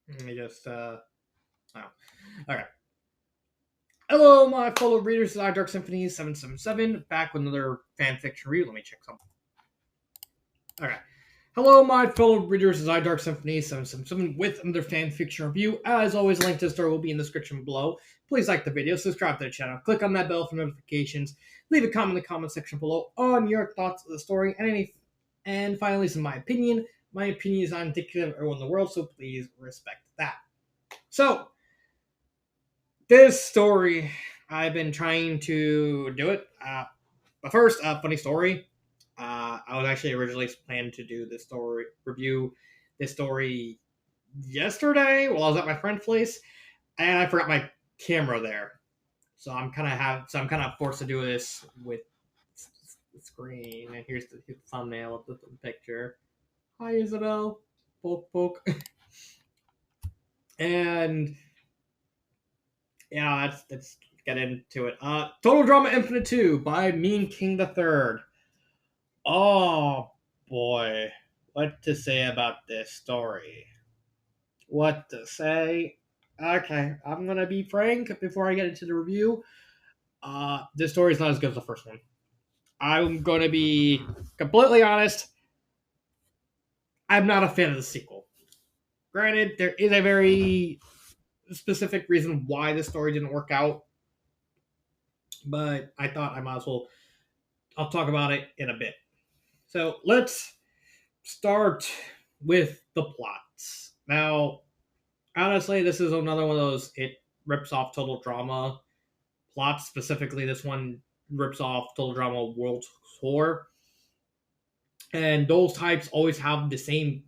Let me just, oh. Okay. Hello, my fellow readers of Dark Symphony 777, back with another fanfiction review. Let me check something. Okay. Hello, my fellow readers of Dark Symphony 777 with another fanfiction review. As always, a link to the story will be in the description below. Please like the video, subscribe to the channel, click on that bell for notifications, leave a comment in the comment section below on your thoughts of the story, and finally, this is my opinion. My opinion is not indicative of everyone in the world, so please respect that. So, this story, I've been trying to do it. But first, funny story. I was actually originally planning to do this story review this story yesterday while I was at my friend's place, and I forgot my camera there. So I'm kind of forced to do this with the screen. And here's the thumbnail of the picture. Hi, Isabel. Poke poke. And yeah, let's get into it. Total Drama Infinite 2 by Mean King the Third. Oh boy, what to say about this story? What to say? Okay, I'm gonna be frank before I get into the review. This story is not as good as the first one. I'm gonna be completely honest. I'm not a fan of the sequel. Granted, there is a very specific reason why the story didn't work out, but I thought I might as well. I'll talk about it in a bit. So let's start with the plots. Now, honestly, this is another one of those it rips off Total Drama plots. Specifically, this one rips off Total Drama World Tour. And those types always have the same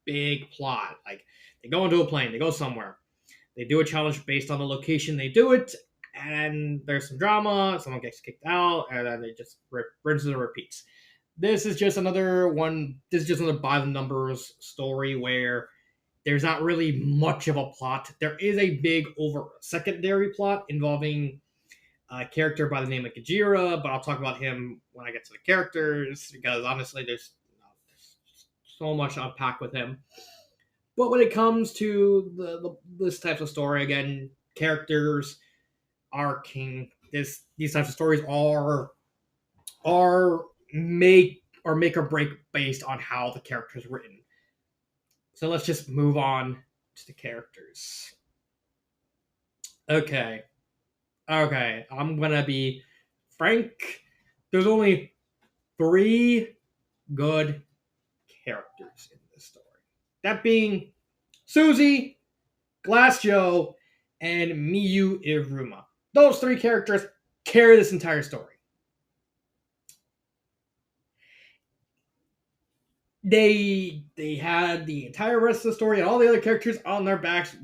big plot. Like, they go into a plane, they go somewhere, they do a challenge based on the location they do it, and there's some drama, someone gets kicked out, and then it just rinses and repeats. This is just another one. This is just another by the numbers story where there's not really much of a plot. There is a big over secondary plot involving a character by the name of Kajira, but I'll talk about him when I get to the characters because honestly, there's so much to unpack with him. But when it comes to this type of story, again, characters are king. These types of stories are make or break based on how the character is written. So let's just move on to the characters. Okay. I'm gonna be frank. There's only 3 good characters in this story. That being Susie, Glass Joe, and Miyu Iruma. Those 3 characters carry this entire story. They had the entire rest of the story and all the other characters on their backs,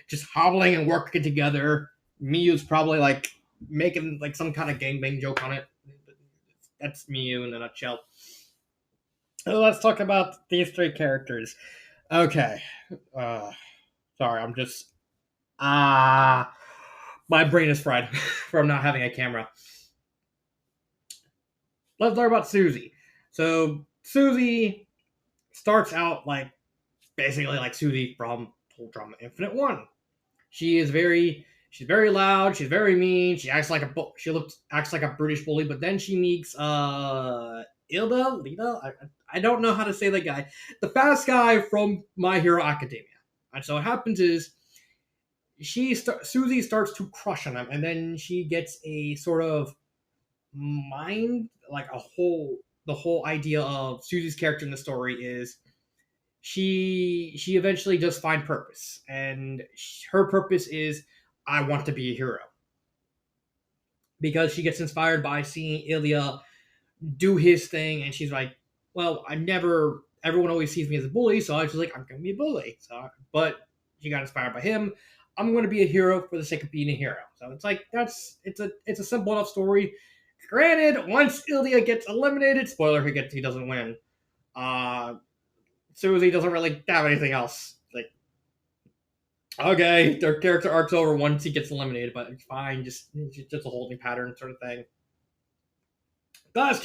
just hobbling and working together. Miyu's probably like making like some kind of gangbang joke on it. That's Miyu in a nutshell. So let's talk about these 3 characters. Okay. Sorry, I'm just my brain is fried from not having a camera. Let's talk about Susie. So Susie starts out like basically like Susie from Total Drama Infinite 1. She's very loud, she's very mean, she acts like a British bully, but then she meets Lida. I don't know how to say that guy. The fast guy from My Hero Academia. And so what happens is Susie starts to crush on him, and then she gets a sort of mind, like the whole idea of Susie's character in the story is she eventually does find purpose, and her purpose is I want to be a hero because she gets inspired by seeing Ilya do his thing, and she's like, well, everyone always sees me as a bully, so I was just like, I'm gonna be a bully. But she got inspired by him. I'm going to be a hero for the sake of being a hero. So it's like it's a simple enough story. Granted, once Ilya gets eliminated, spoiler, he doesn't win. Susie doesn't really have anything else. Like, okay, their character arc's over once he gets eliminated, but it's fine. Just a holding pattern sort of thing. Glass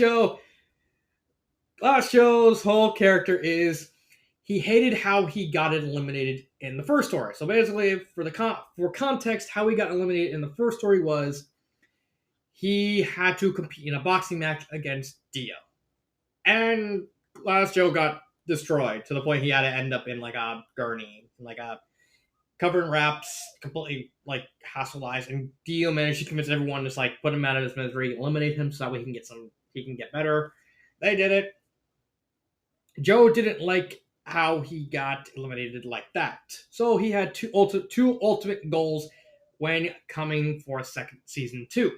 Joe's whole character is he hated how he got eliminated in the first story. So basically, for context, how he got eliminated in the first story was he had to compete in a boxing match against Dio, and Last Joe got destroyed to the point he had to end up in like a gurney, like a covered in wraps, completely like hospitalized. And Dio managed to convince everyone to just like put him out of his misery, eliminate him, so that way he can get better. They did it. Joe didn't like how he got eliminated like that, so he had two ultimate goals when coming for second season two.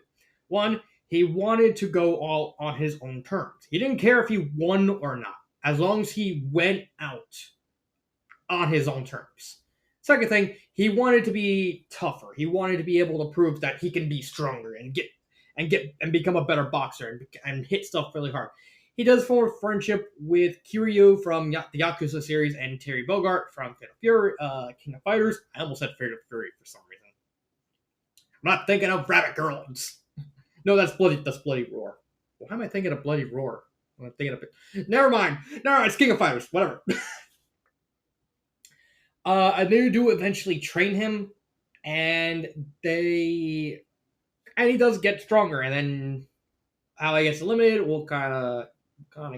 One, he wanted to go all on his own terms. He didn't care if he won or not, as long as he went out on his own terms. Second thing, he wanted to be tougher. He wanted to be able to prove that he can be stronger and become a better boxer and hit stuff really hard. He does form a friendship with Kiryu from the Yakuza series and Terry Bogart from Fatal Fury, King of Fighters. I almost said Fatal Fury for some reason. I'm not thinking of Rabbit Girls. No, that's Bloody Roar. Why am I thinking of Bloody Roar? I'm thinking of it. Never mind. No, it's King of Fighters. Whatever. And they do eventually train him, and he does get stronger. And then how he gets eliminated, we'll kind of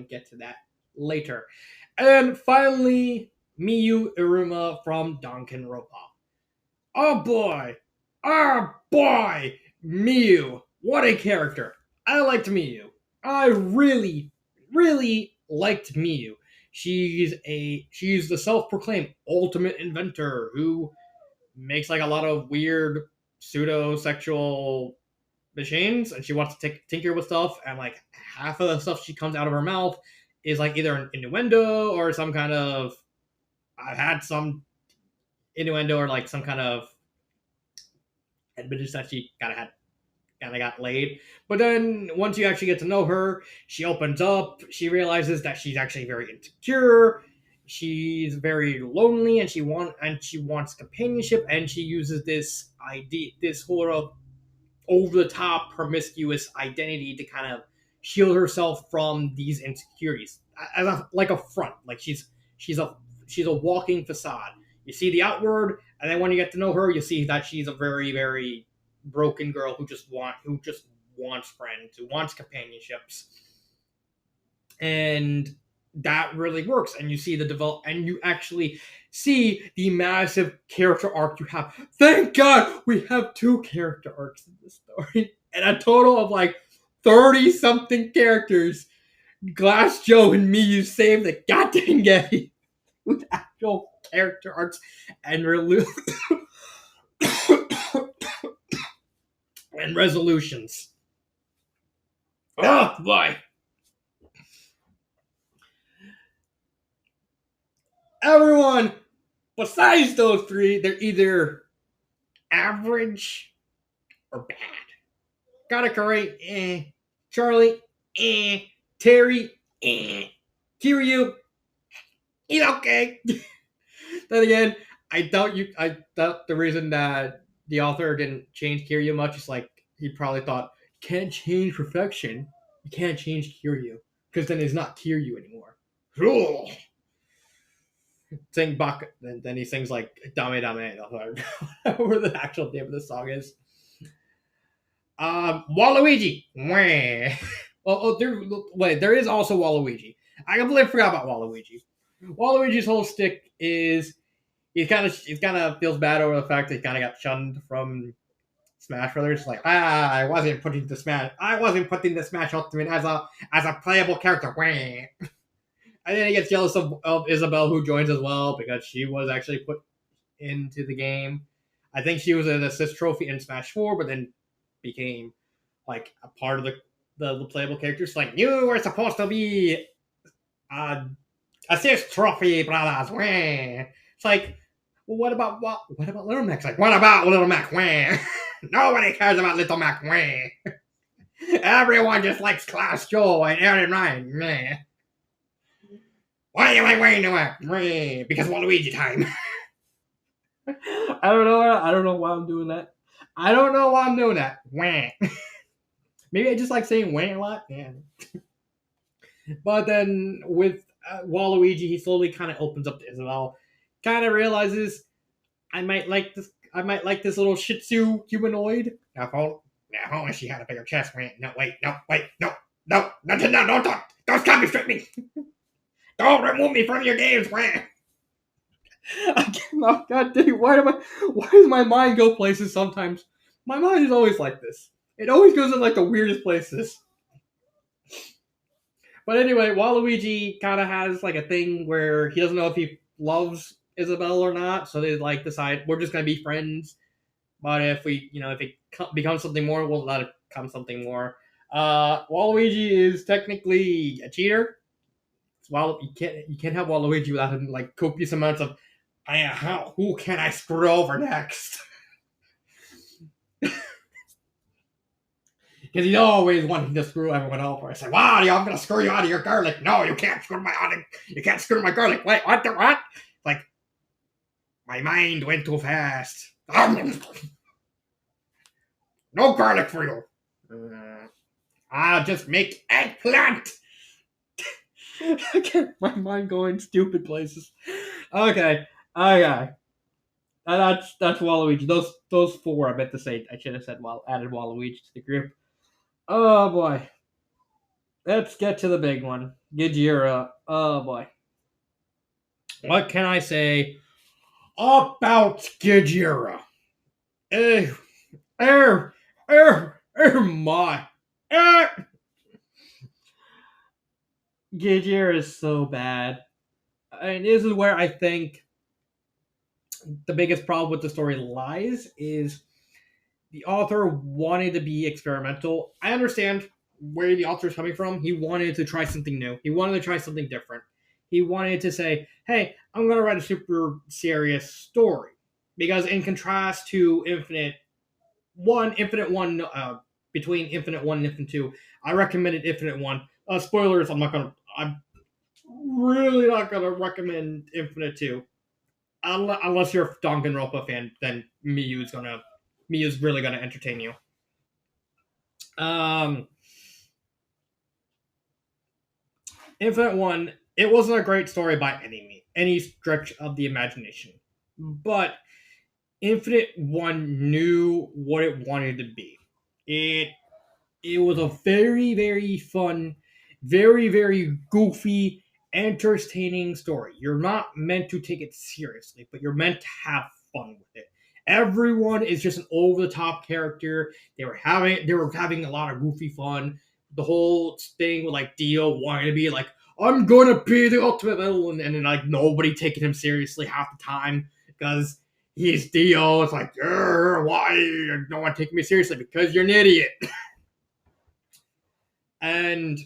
get to that later. And finally, Miyu Iruma from Danganronpa. Oh boy, Miyu, what a character! I liked Miyu. I really, really liked Miyu. She's the self-proclaimed ultimate inventor who makes like a lot of weird pseudo-sexual machines, and she wants to tinker with stuff, and like half of the stuff she comes out of her mouth is like either an innuendo or some kind of I've had some innuendo or like some kind of admittance that she kind of got laid. But then once you actually get to know her, she opens up. She realizes that she's actually very insecure. She's very lonely, and she wants companionship. And she uses this sort of over the top promiscuous identity to kind of shield herself from these insecurities as like a front. Like she's a walking facade. You see the outward, and then when you get to know her, you see that she's a very, very broken girl who just wants friends, who wants companionships, and that really works. And you see and you actually see the massive character arc you have. Thank God we have 2 character arcs in this story, and a total of like 30 something characters. Glass Joe and Miyu save the goddamn game with actual character arcs and and resolutions. Oh boy. Everyone besides those 3, they're either average or bad. Katakuri, Charlie, Terry, Kiryu, he's okay. Then again, I doubt the reason that the author didn't change Kiryu much is like he probably thought, can't change perfection, you can't change Kiryu, because then it's not Kiryu anymore. Sing Baka, then he sings like Dame Dame, whatever the actual name of the song is. Waluigi. There is also Waluigi. I completely forgot about Waluigi. Waluigi's whole stick is he kind of feels bad over the fact that he kind of got shunned from Smash Brothers. Like, I wasn't putting the Smash Ultimate as a playable character. And then he gets jealous of Isabelle, who joins as well, because she was actually put into the game. I think she was an assist trophy in Smash 4, but then became like a part of the playable characters. Like, you were supposed to be assist trophy, brothers. It's like, well, what about Little Mac's? Like, what about Little Mac? Nobody cares about Little Mac. Everyone just likes Class Joe and Aaron Ryan. Why am I wearing the because Waluigi time. I don't know why I'm doing that. I don't know why I'm doing that. Maybe I just like saying a lot. Yeah. But then with Waluigi, he slowly kind of opens up to Isabel, kind of realizes I might like this. I might like this little Shih Tzu humanoid. Now, only she had a bigger chest. No, wait, no, wait, no, no, no, no, no, don't stop me, strip me. Don't remove me from your games, man. I cannot. God dang, why does my mind go places sometimes? My mind is always like this. It always goes in like the weirdest places. But anyway, Waluigi kind of has like a thing where he doesn't know if he loves Isabel or not, so they like decide we're just gonna be friends. But if we, if it becomes something more, we'll let it become something more. Waluigi is technically a cheater. Well, you can't have Waluigi without having like copious amounts of, who can I screw over next? Because he's always wanting to screw everyone over. I say, wow, I'm gonna screw you out of your garlic. No, you can't screw you can't screw my garlic. Wait, what? What? Like, my mind went too fast. No garlic for you. I'll just make eggplant. My mind going stupid places. Okay. That's Waluigi. Those four I meant to say. I should have said added Waluigi to the group. Oh boy. Let's get to the big one. Gajira. Oh boy. What can I say about Gajira? Er, my. Gajira is so bad. And this is where I think the biggest problem with the story lies is the author wanted to be experimental. I understand where the author is coming from. He wanted to try something new. He wanted to try something different. He wanted to say, hey, I'm going to write a super serious story. Because in contrast to Infinite One, between Infinite One and Infinite Two, I recommended Infinite One. Spoilers, I'm really not going to recommend Infinite Two. Unless you're a Danganronpa fan, then Miyu's really gonna entertain you. Um, Infinite One, it wasn't a great story by any stretch of the imagination, but Infinite One knew what it wanted to be. It it was a very very fun, very very goofy, entertaining story. You're not meant to take it seriously, but you're meant to have fun with it. Everyone is just an over the top character. They were having a lot of goofy fun. The whole thing with like Dio wanting to be like, I'm gonna be the ultimate villain, and then like nobody taking him seriously half the time because he's Dio. It's like, why no one taking me seriously? Because you're an idiot. and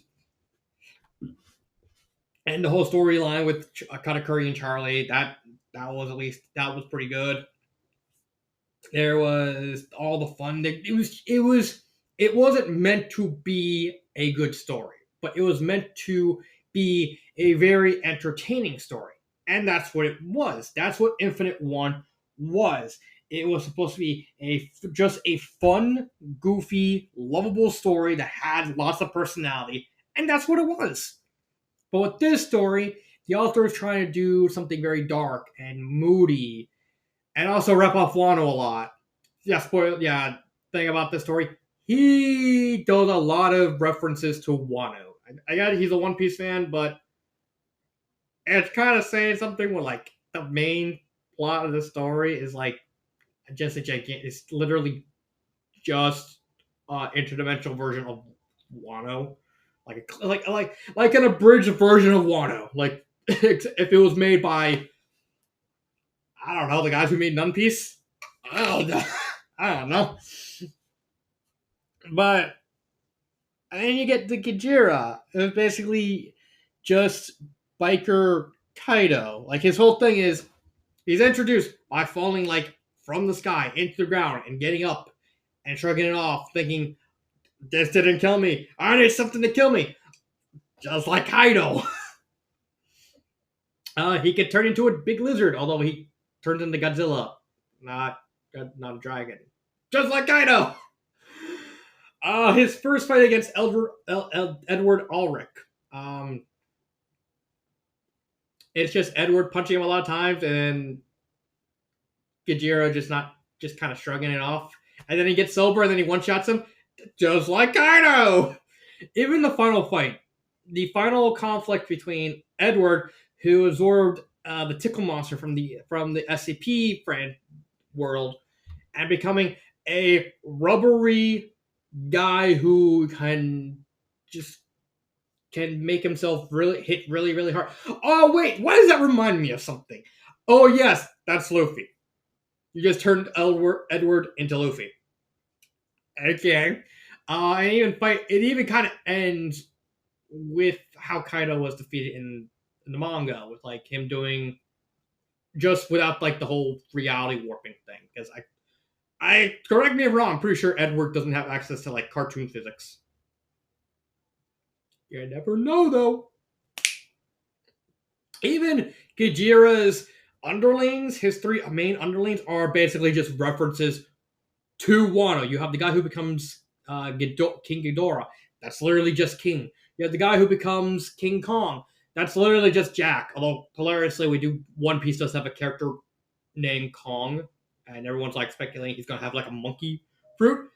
and the whole storyline with Katakuri and Charlie, that was pretty good. There was all the fun. It wasn't meant to be a good story, but it was meant to be a very entertaining story, and that's what it was. That's what Infinite One was. It was supposed to be just a fun, goofy, lovable story that had lots of personality, and that's what it was. But with this story, the author is trying to do something very dark and moody, and also rep off Wano a lot. Yeah, spoil. Yeah, thing about this story, he does a lot of references to Wano. I got he's a One Piece fan, but it's kind of saying something where like the main plot of the story is like just a gigantic. It's literally just interdimensional version of Wano, like an abridged version of Wano. Like if it was made by I don't know the guys who made One Piece. I don't know. I don't know. But and then you get the Gajira. It's basically just biker Kaido. Like his whole thing is he's introduced by falling like from the sky into the ground and getting up and shrugging it off, thinking this didn't kill me. I need something to kill me, just like Kaido. He could turn into a big lizard, although he turns into Godzilla, not not a dragon, just like Kaido. His first fight against Edward Ulrich. It's just Edward punching him a lot of times, and Gajira just kind of shrugging it off. And then he gets sober, and then he one shots him, just like Kaido. Even the final fight, the final conflict between Edward, who absorbed the tickle monster from the SCP friend world, and becoming a rubbery guy who just can make himself really hit really hard. Oh wait, why does that remind me of something? Oh yes, that's Luffy. You just turned Edward into Luffy. Okay. And even fight. It even kind of ends with how Kaido was defeated in the manga, with like him doing just without like the whole reality warping thing. Because I correct me if I'm wrong. I'm pretty sure Edward doesn't have access to like cartoon physics. You never know though. Even Gajira's underlings, his three main underlings, are basically just references to Wano. You have the guy who becomes King Ghidorah. That's literally just King. You have the guy who becomes King Kong. That's literally just Jack. Although hilariously, One Piece does have a character named Kong, and everyone's like speculating he's gonna have like a monkey fruit.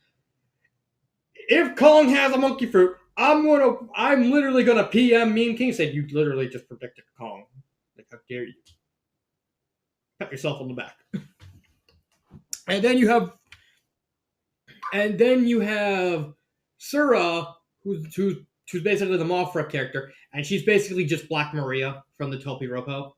If Kong has a monkey fruit, I'm literally gonna PM Mean King, say you literally just predicted Kong. Like how dare you? Pat yourself on the back. And then you have Sura, who's basically the Mothra character, and she's basically just Black Maria from the Topi Ropo.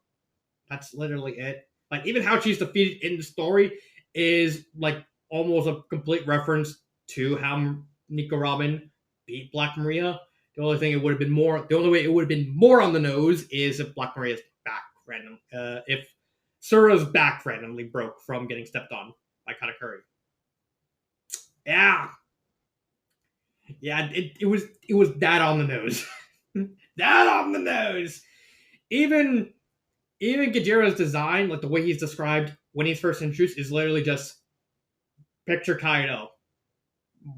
That's literally it. Like even how she's defeated in the story is like almost a complete reference to how Nico Robin beat Black Maria. The only way it would have been more on the nose is if Black Maria's back if Sura's back randomly broke from getting stepped on by Katakuri. Yeah, yeah, it was that on the nose. That on the nose. Even Gajira's design, like the way he's described when he's first introduced, is literally just picture Kaido,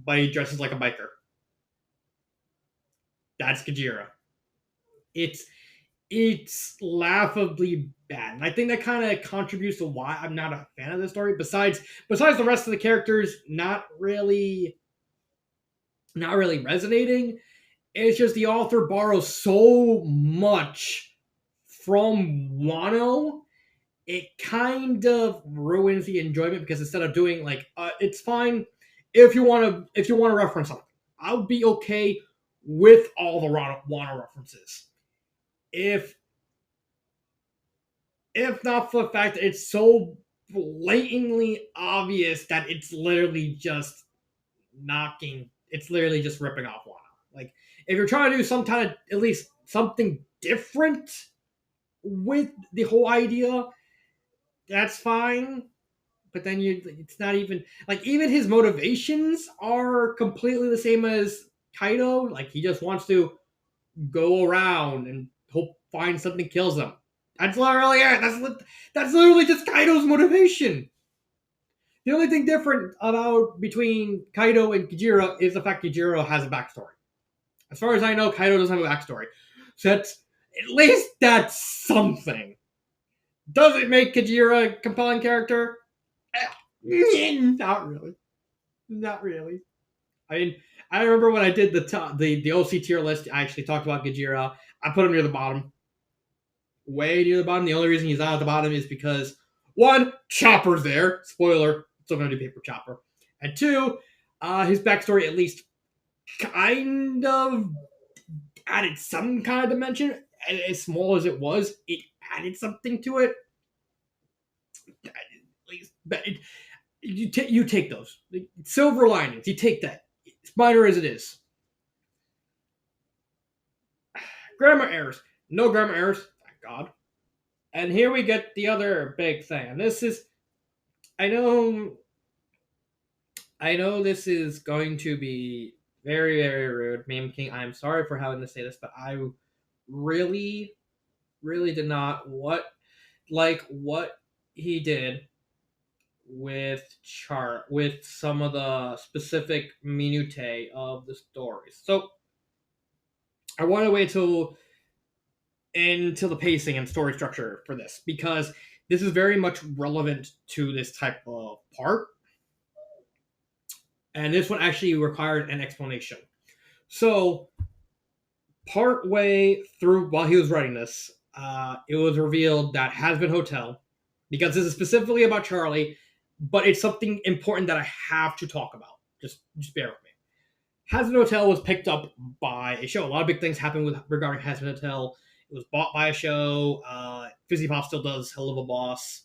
but he dresses like a biker. That's Gajira. It's laughably bad, and I think that kind of contributes to why I'm not a fan of the story. Besides the rest of the characters not really resonating, it's just the author borrows so much from Wano, it kind of ruins the enjoyment because instead of doing like it's fine if you want to reference something, I'll be okay with all the Wano references. If not for the fact that it's so blatantly obvious that it's literally just ripping off Wano. Like if you're trying to do some kind of at least something different with the whole idea, that's fine. But then it's not even like even his motivations are completely the same as Kaido. Like he just wants to go around and find something kills him. That's literally it. That's literally just Kaido's motivation. The only thing different about between Kaido and Kajira is the fact Kajira has a backstory. As far as I know, Kaido doesn't have a backstory. So at least that's something. Does it make Kajira a compelling character? Not really. Not really. I mean, I remember when I did the OC tier list, I actually talked about Gajira. I put him near the bottom. Way near the bottom. The only reason he's not at the bottom is because, one, Chopper's there. Spoiler, still going to do paper Chopper. And two, his backstory at least kind of added some kind of dimension. As small as it was, it added something to it. At least, but you take those silver linings. You take that, as minor as it is. Grammar errors, no grammar errors, thank God. And here we get the other big thing. And this is, I know this is going to be very very rude, Meme King. I'm sorry for having to say this, but I really, really did not like what he did with some of the specific minutiae of the stories. So I want to wait till into the pacing and story structure for this because this is very much relevant to this type of part, and this one actually required an explanation. So, part way through while he was writing this, it was revealed that Hazbin Hotel, because this is specifically about Charlie, but it's something important that I have to talk about. Just bear with me. Hazbin Hotel was picked up by a show. A lot of big things happened with regarding Hazbin Hotel. It was bought by a show. Fizzy Pop still does Hell of a Boss.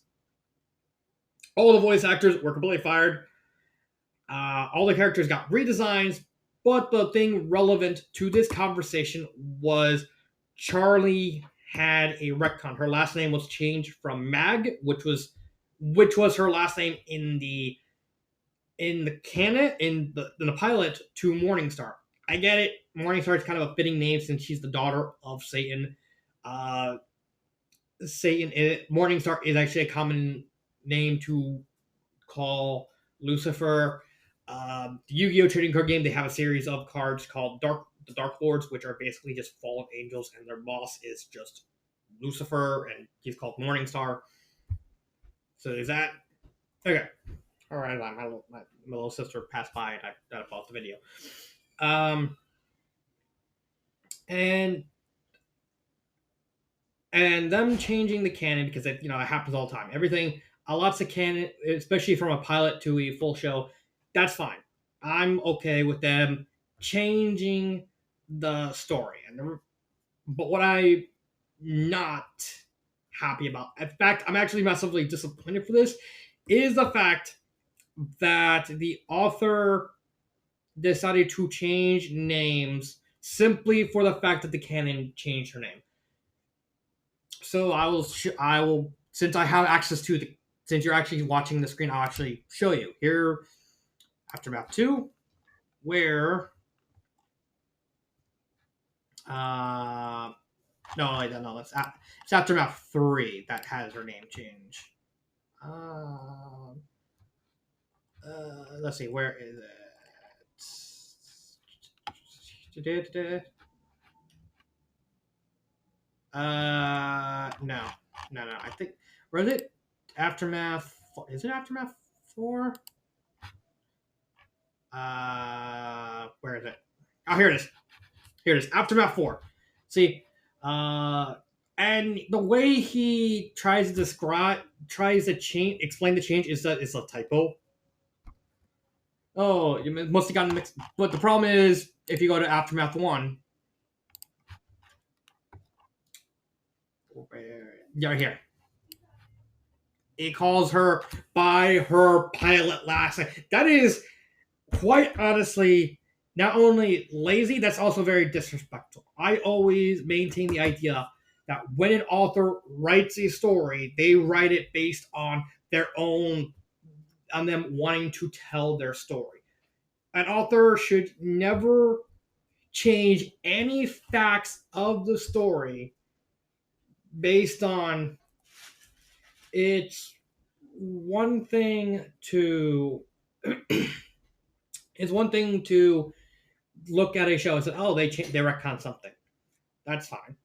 All the voice actors were completely fired. All the characters got redesigns, but the thing relevant to this conversation was Charlie had a retcon. Her last name was changed from Mag, which was her last name in the canon in the pilot, to Morningstar. I get it. Morningstar is kind of a fitting name since she's the daughter of Satan. Uh, Morningstar is actually a common name to call Lucifer. The Yu-Gi-Oh! Trading card game, they have a series of cards called the Dark Lords, which are basically just fallen angels, and their boss is just Lucifer, and he's called Morningstar. So is that okay? All right, my little sister passed by, and I paused the video. Um, and and them changing the canon because it happens all the time. Everything, a lots of canon, especially from a pilot to a full show, that's fine. I'm okay with them changing the story, but what I not happy about, in fact, I'm actually massively disappointed for this, is the fact that the author decided to change names simply for the fact that the canon changed her name. So I will since I have access to the since you're actually watching the screen, I'll actually show you here. Aftermath 2, where no, I don't know. It's Aftermath 3 that has her name change. Let's see, where is it? No, no. I think where is it? Aftermath. Is it Aftermath 4? Where is it? Oh, here it is. Here it is. Aftermath 4. See, and the way he tries to explain the change is that it's a typo. Oh, you must have gotten mixed. But the problem is, if you go to Aftermath 1, yeah, right here, it calls her by her pilot last name. That is quite honestly not only lazy, that's also very disrespectful. I always maintain the idea that when an author writes a story, they write it based on them wanting to tell their story. An author should never change any facts of the story based on it's one thing to it's one thing to look at a show and say, oh, they retcon something. That's fine.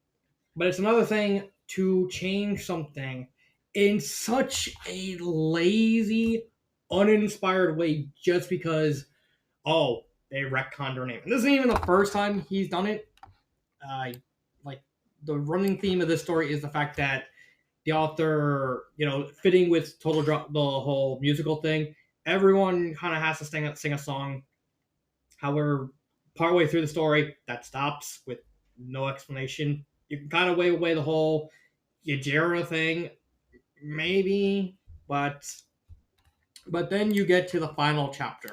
But it's another thing to change something in such a lazy, uninspired way just because, oh, they retconned her name. And this isn't even the first time he's done it. Like, the running theme of this story is the fact that the author, fitting with Total Drop, the whole musical thing, everyone kind of has to sing a song. However, partway through the story, that stops with no explanation. You can kind of wave away the whole Yajira thing, maybe, but then you get to the final chapter,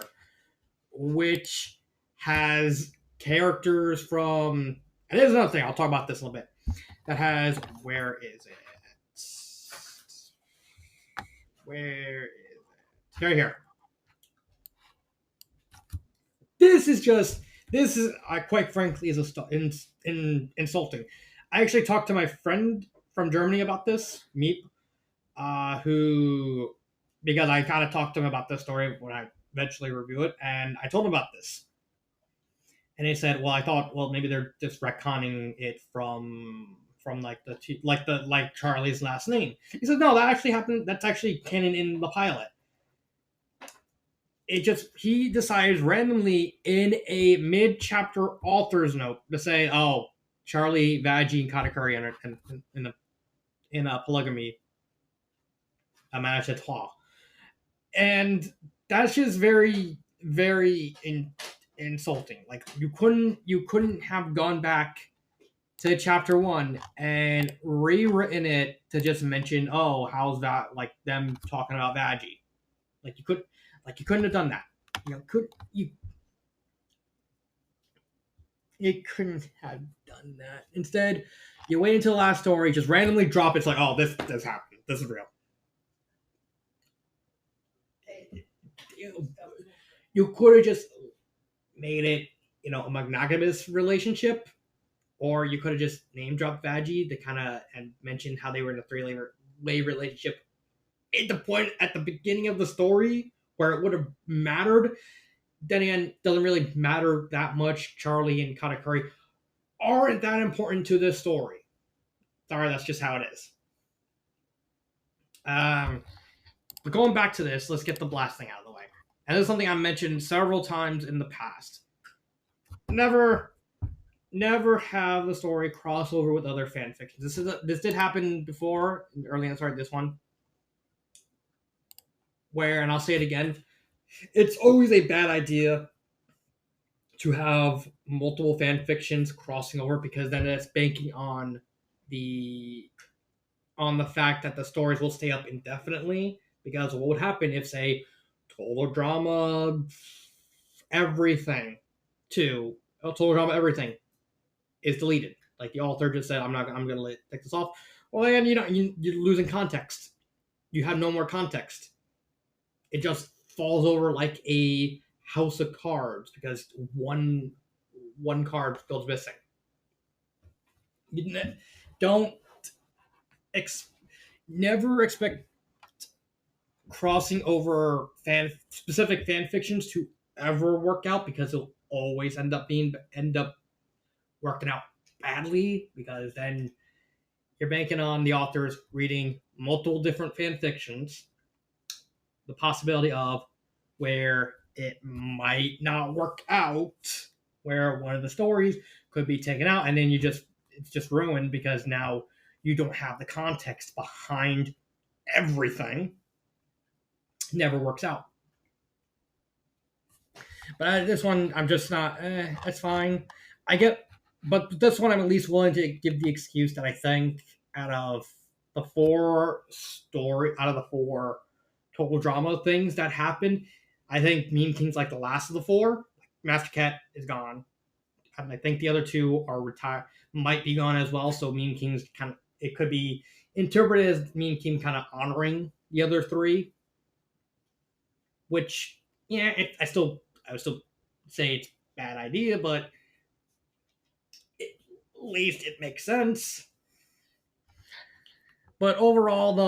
which has characters from. And there's another thing. I'll talk about this a little bit. That has where is it? Where is it? Right here. This is quite frankly is insulting. I actually talked to my friend from Germany about this, Meep, who because I kind of talked to him about this story when I eventually review it, and I told him about this, and he said, "Well, I thought, well, maybe they're just retconning it from from like Charlie's last name. He says no, that actually happened. That's actually canon in the pilot. It just he decides randomly in a mid-chapter author's note to say, "Oh, Charlie, Vaggie, and Katakuri in a polygamy, a menage a trois," and that's just very, very insulting. Like you couldn't have gone back to chapter one and rewritten it to just mention, "Oh, how's that?" Like them talking about Vaggie. Like you couldn't have done that. You couldn't have done that. Instead, you wait until the last story, just randomly drop it. It's like, oh, this happened. This is real. You could have just made it, a monogamous relationship, or you could have just name dropped Vaggie to kind of and mentioned how they were in a three-way relationship at the point at the beginning of the story where it would have mattered. Then again, doesn't really matter that much. Charlie and Katakuri aren't that important to this story. Sorry, that's just how it is. But going back to this, let's get the blasting out of the way. And this is something I mentioned several times in the past. Never have the story cross over with other fan fictions. This did happen before, early on. Sorry, this one, where, and I'll say it again, it's always a bad idea to have multiple fan fictions crossing over, because then it's banking on the fact that the stories will stay up indefinitely. Because what would happen if, say, Total Drama Everything Total Drama Everything is deleted? Like the author just said, I'm going to take this off. Well, then you're losing context. You have no more context. It just falls over like a house of cards because one card goes missing. Don't never expect crossing over specific fan fictions to ever work out, because it'll always end up working out badly, because then you're banking on the authors reading multiple different fan fictions, the possibility of where it might not work out, where one of the stories could be taken out, and then it's just ruined because now you don't have the context behind everything. Never works out. But this one, I'm just not. That's fine. But this one, I'm at least willing to give the excuse that I think out of the four total drama things that happened, I think Meme King's like the last of the four. Master Cat is gone, and I think the other two are retired, might be gone as well. So Meme King's it could be interpreted as Meme King kind of honoring the other three, which I would still say it's a bad idea, but at least it makes sense. But overall,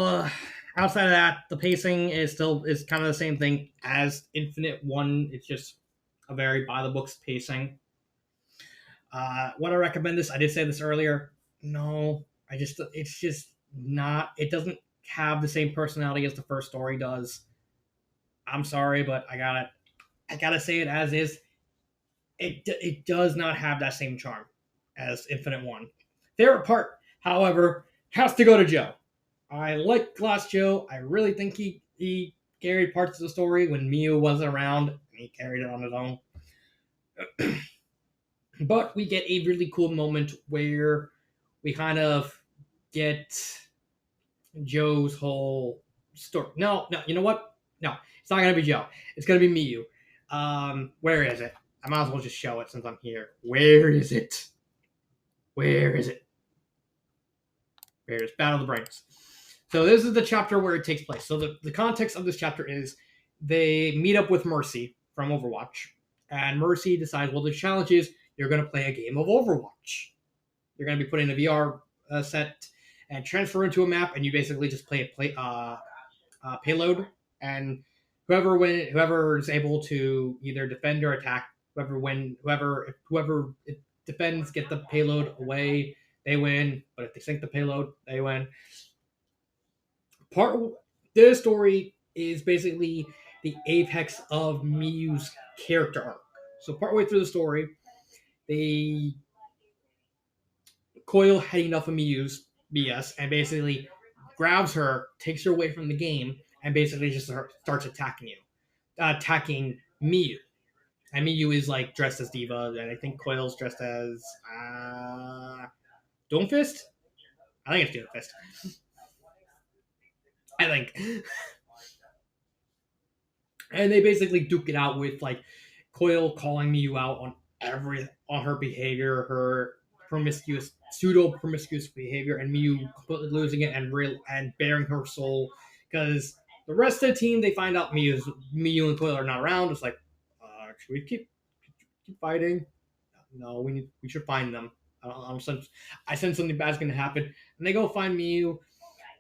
outside of that, the pacing is kind of the same thing as Infinite One. It's just a very by the books pacing. Would I recommend this? I did say this earlier. No, it's just not. It doesn't have the same personality as the first story does. I'm sorry, but I gotta say it as is. It does not have that same charm as Infinite One. Favorite part, however, has to go to Joe. I like Glass Joe. I really think he carried parts of the story when Miu wasn't around. He carried it on his own. But we get a really cool moment where we kind of get Joe's whole story. No, you know what? No, it's not going to be Joe. It's going to be Miu. Where is it? I might as well just show it since I'm here. Where is it? There's Battle of the Brains. So this is the chapter where it takes place. So the context of this chapter is they meet up with Mercy from Overwatch. And Mercy decides, well, the challenge is you're going to play a game of Overwatch. You're going to be put in a VR set and transfer into a map, and you basically just play a payload. And whoever is able to either defend or attack, whoever defends, get the payload away. they win. But if they sink the payload, they win. Part this story is basically the apex of Miyu's character arc. So partway through the story, they Coil had enough of Miyu's BS and basically grabs her, takes her away from the game, and basically just starts attacking Miyu. And Miyu is like dressed as Diva, and I think Coil's dressed as Doomfist. I think it's Doomfist. I think, and they basically duke it out with like Coil calling Miyu out on her behavior, her pseudo promiscuous behavior, and Miyu completely losing it and bearing her soul because the rest of the team they find out Miyu and Coil are not around. It's like, should we keep fighting? No, we should find them. I sense something bad's gonna happen, and they go find Miyu,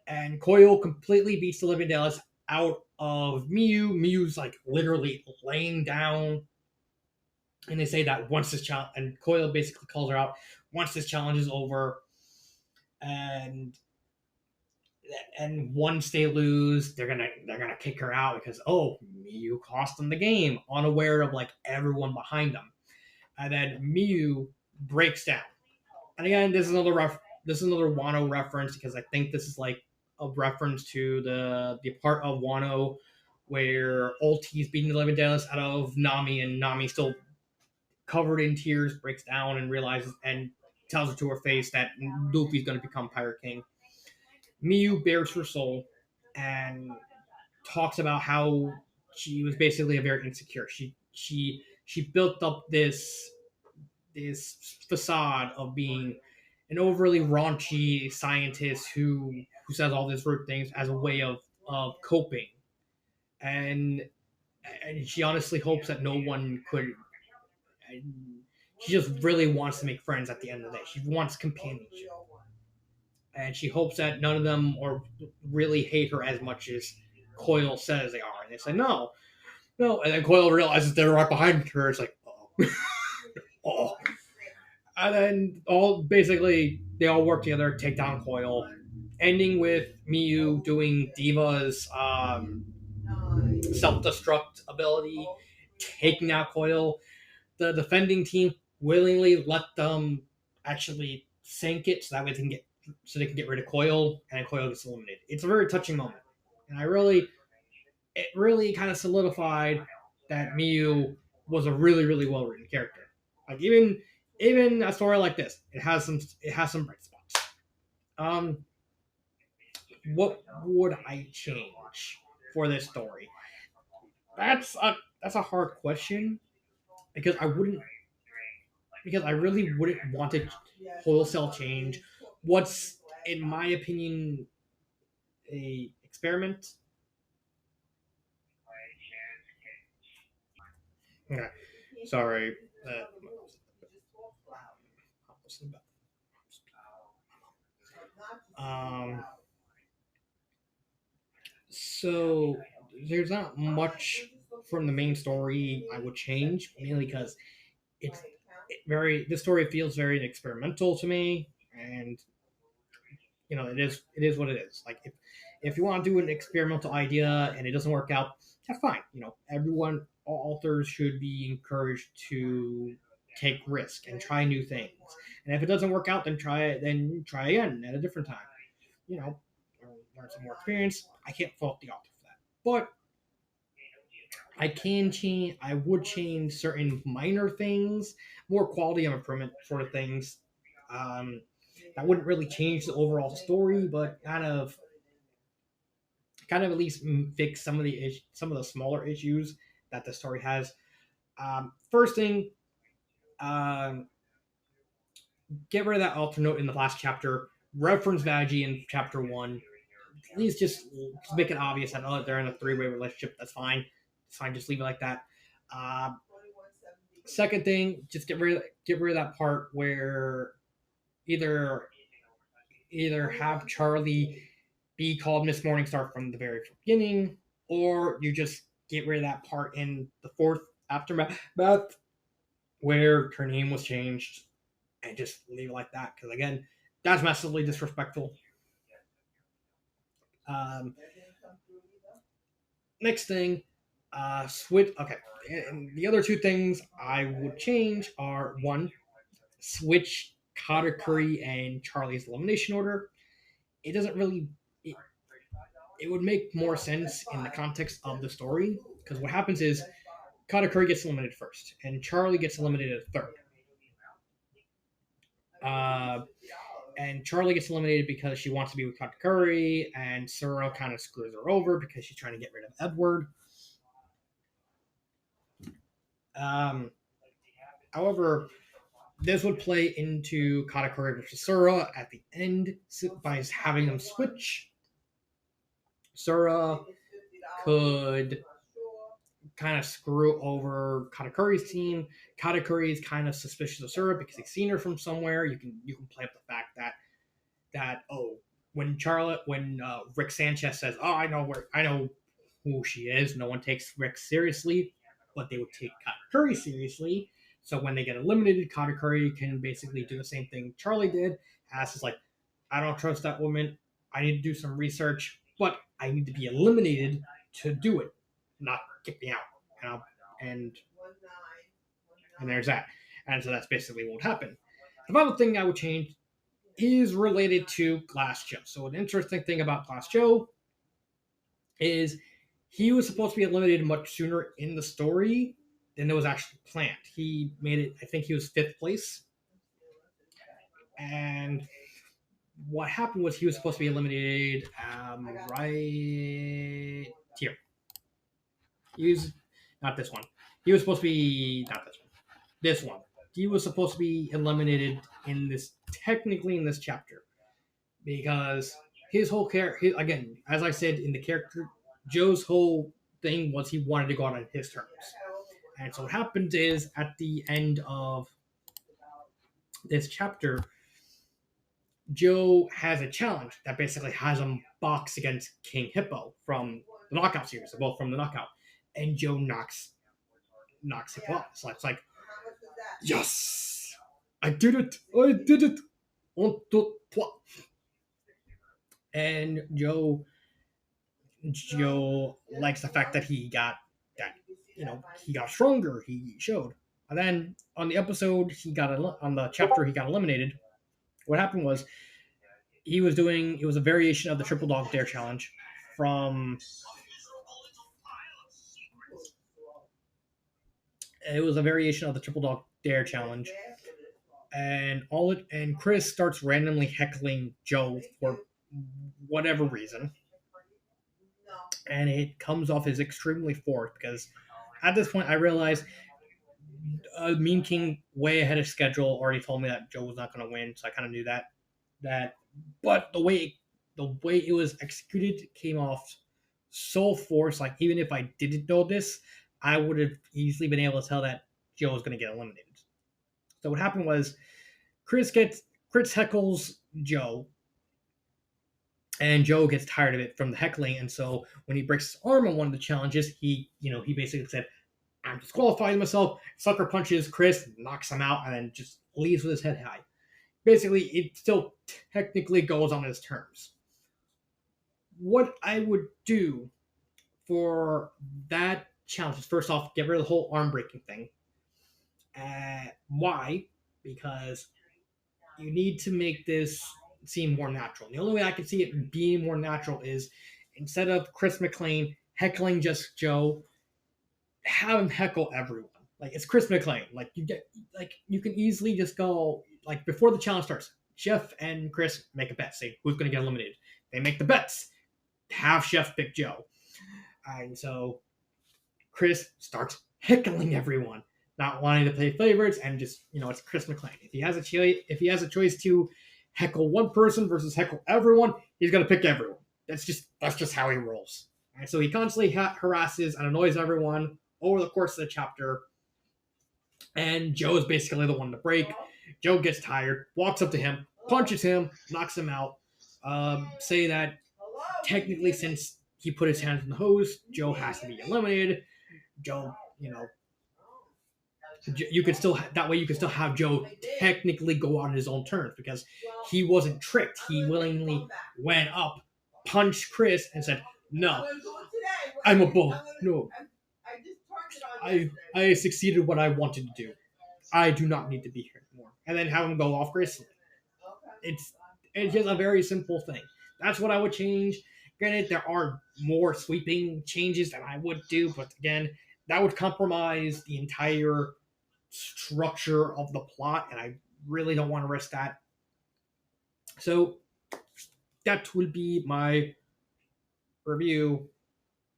and Coil completely beats the living Dallas out of Miyu. Miyu's like literally laying down, and they say that once this challenge, and Coil basically calls her out once this challenge is over, and once they lose, they're gonna kick her out because Miyu cost them the game, unaware of like everyone behind them, and then Miyu breaks down. And again, this is another Wano reference because I think this is like a reference to the part of Wano where Ulti's beating the living Dallas out of Nami, and Nami still covered in tears breaks down and realizes and tells her to her face that Luffy's going to become Pirate King. Miyu bears her soul and talks about how she was basically a very insecure. She built up this facade of being an overly raunchy scientist who says all these rude things as a way of coping, and she honestly hopes that no one could. She just really wants to make friends at the end of the day. She wants companionship, and she hopes that none of them or really hate her as much as Coil says they are. And they say no, no, and then Coil realizes they're right behind her. It's like, oh, oh, and then all basically they all work together, take down Coil, ending with Miyu doing Diva's self-destruct ability, taking out Coil. The defending team willingly let them actually sink it so that way they can get rid of Coil, and Coil gets eliminated. It's a very touching moment, and it really kind of solidified that Miyu was a really really well written character. Like even a story like this, it has some bright spots. Um, what would I change for this story? That's a hard question because I really wouldn't want to wholesale change what's in my opinion a experiment. Okay, sorry. Um, so there's not much from the main story I would change, mainly because it's this story feels very experimental to me, and it is what it is. Like if you want to do an experimental idea and it doesn't work out, that's fine. All authors should be encouraged to take risk and try new things. And if it doesn't work out, then try again at a different time. You know, learn some more experience. I can't fault the author for that, but I would change certain minor things, more quality of improvement sort of things. Um, that wouldn't really change the overall story, but kind of at least fix some of the smaller issues that the story has. First thing, um, get rid of that alter note in the last chapter. Reference Vaggie in chapter one. At least just make it obvious that they're in a three-way relationship. That's fine. It's fine. Just leave it like that. Uh, Second thing, just get rid of that part where either have Charlie be called Miss Morningstar from the very beginning, or you just get rid of that part in the fourth aftermath where her name was changed and just leave it like that. Because again, That's massively disrespectful. Um, Next thing, switch. Okay, and the other two things I would change are one, switch Katakuri and Charlie's elimination order. It doesn't really. It would make more sense in the context of the story because what happens is Katakuri gets eliminated first, and Charlie gets eliminated third. Uh, and Charlie gets eliminated because she wants to be with Katakuri, and Suro kind of screws her over because she's trying to get rid of Edward. Um, However, this would play into Katakuri versus Sura at the end by having them switch. Sura could kind of screw over Katakuri's team. Katakuri is kind of suspicious of Sura because he's seen her from somewhere. You can play up the fact that when Rick Sanchez says, "Oh, I know who she is," no one takes Rick seriously, but they would take Katakuri seriously. So when they get eliminated, Katakuri can basically do the same thing Charlie did. As is like, I don't trust that woman. I need to do some research, but I need to be eliminated to do it, not kick me out. You know? And and there's that. And so that's basically what would happen. The final thing I would change is related to Glass Joe. So an interesting thing about Glass Joe is he was supposed to be eliminated much sooner in the story than it was actually planned. He made it, I think he was fifth place. And what happened was he was supposed to be eliminated right here. He was not this one. He was supposed to be not this one. This one. He was supposed to be eliminated in this technically in this chapter because his whole character again, as I said in the character, Joe's whole thing was he wanted to go out on his terms. And so what happens is at the end of this chapter, Joe has a challenge that basically has him box against King Hippo from the Knockout series, both from the Knockout, and Joe knocks Hippo out. So it's like, yes, I did it, un, deux, trois. And Joe likes the fact that he got stronger. He showed, and then on the episode on the chapter he got eliminated. What happened was it was a variation of the Triple Dog Dare challenge from it was a variation of the Triple Dog Dare challenge, and Chris starts randomly heckling Joe for whatever reason, and it comes off as extremely forced because at this point I realized Meme King way ahead of schedule already told me that Joe was not going to win, so I kind of knew that, but the way it was executed came off so forced. Like even if I didn't know this, I would have easily been able to tell that Joe was going to get eliminated. So what happened was Chris heckles Joe, and Joe gets tired of it from the heckling, and so when he breaks his arm on one of the challenges, he basically said, "I'm disqualifying myself." Sucker punches Chris, knocks him out, and then just leaves with his head high. Basically, it still technically goes on his terms. What I would do for that challenge is first off, get rid of the whole arm breaking thing. Why? Because you need to make this seem more natural. The only way I can see it being more natural is instead of Chris McLean heckling just Joe, have him heckle everyone. Like it's Chris McLean. You can easily just go like before the challenge starts. Jeff and Chris make a bet, say who's going to get eliminated. They make the bets. Have Chef pick Joe, and so Chris starts heckling everyone, not wanting to play favorites, and just it's Chris McLean. If he has a choice to heckle one person versus heckle everyone, he's gonna pick everyone. That's just how he rolls. And so he constantly harasses and annoys everyone over the course of the chapter. And Joe is basically the one to break. Joe gets tired, walks up to him, punches him, knocks him out. Say that technically, since he put his hands in the hose, Joe has to be eliminated. Joe, you could still that way you could still have Joe technically go on his own terms because he wasn't tricked. He willingly went up, punched Chris, and said, "No, I'm a bull. No, I succeeded what I wanted to do. I do not need to be here anymore." And then have him go off gracefully. It's it's just a very simple thing. That's what I would change. Granted, there are more sweeping changes that I would do, but again, that would compromise the entire structure of the plot, and I really don't want to risk that. So that will be my review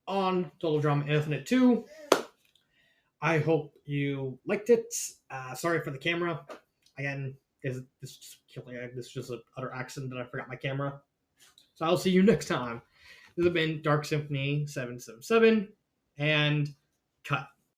on Total Drama Infinite 2. I hope you liked it. Sorry for the camera. Again, this is just an utter accident that I forgot my camera. So I'll see you next time. This has been Dark Symphony 777, and cut.